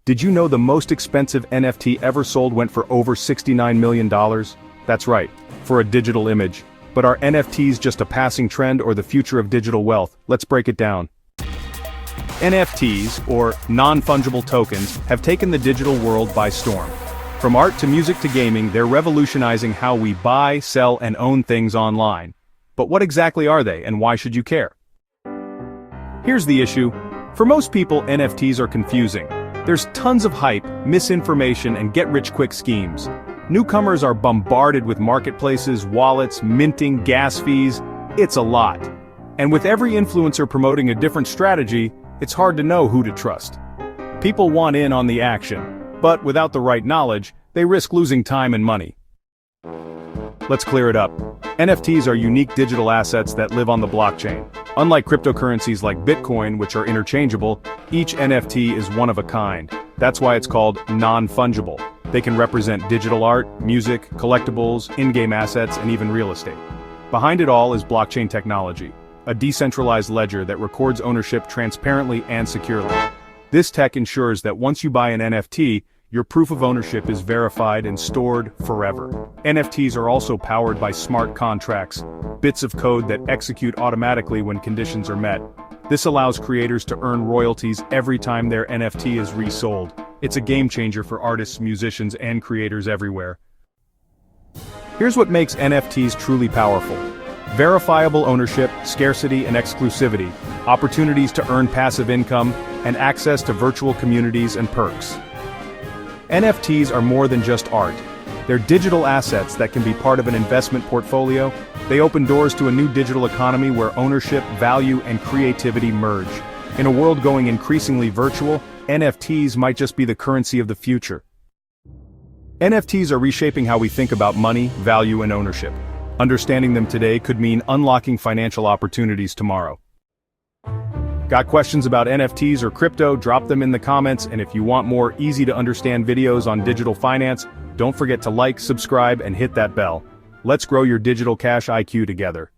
Did you know the most expensive NFT ever sold went for over $69 million? That's right, for a digital image. But are NFTs just a passing trend or the future of digital wealth? Let's break it down. NFTs, or non-fungible tokens, have taken the digital world by storm. From art to music to gaming, they're revolutionizing how we buy, sell, and own things online. But what exactly are they, and why should you care? Here's the issue. For most people, NFTs are confusing. There's tons of hype, misinformation, and get-rich-quick schemes. Newcomers are bombarded with marketplaces, wallets, minting, gas fees. It's a lot. And with every influencer promoting a different strategy, it's hard to know who to trust. People want in on the action, but without the right knowledge, they risk losing time and money. Let's clear it up. NFTs are unique digital assets that live on the blockchain. Unlike cryptocurrencies like Bitcoin, which are interchangeable, each NFT is one of a kind. That's why it's called non-fungible. They can represent digital art, music, collectibles, in-game assets, and even real estate. Behind it all is blockchain technology, a decentralized ledger that records ownership transparently and securely. This tech ensures that once you buy an NFT, your proof of ownership is verified and stored forever. NFTs are also powered by smart contracts, bits of code that execute automatically when conditions are met. This allows creators to earn royalties every time their NFT is resold. It's a game changer for artists, musicians, and creators everywhere. Here's what makes NFTs truly powerful. Verifiable ownership, scarcity and exclusivity, opportunities to earn passive income, and access to virtual communities and perks. NFTs are more than just art. They're digital assets that can be part of an investment portfolio. They open doors to a new digital economy where ownership, value, and creativity merge. In a world going increasingly virtual, NFTs might just be the currency of the future. NFTs are reshaping how we think about money, value, and ownership. Understanding them today could mean unlocking financial opportunities tomorrow. Got questions about NFTs or crypto? Drop them in the comments, and if you want more easy-to-understand videos on digital finance, don't forget to like, subscribe, and hit that bell. Let's grow your digital cash IQ together.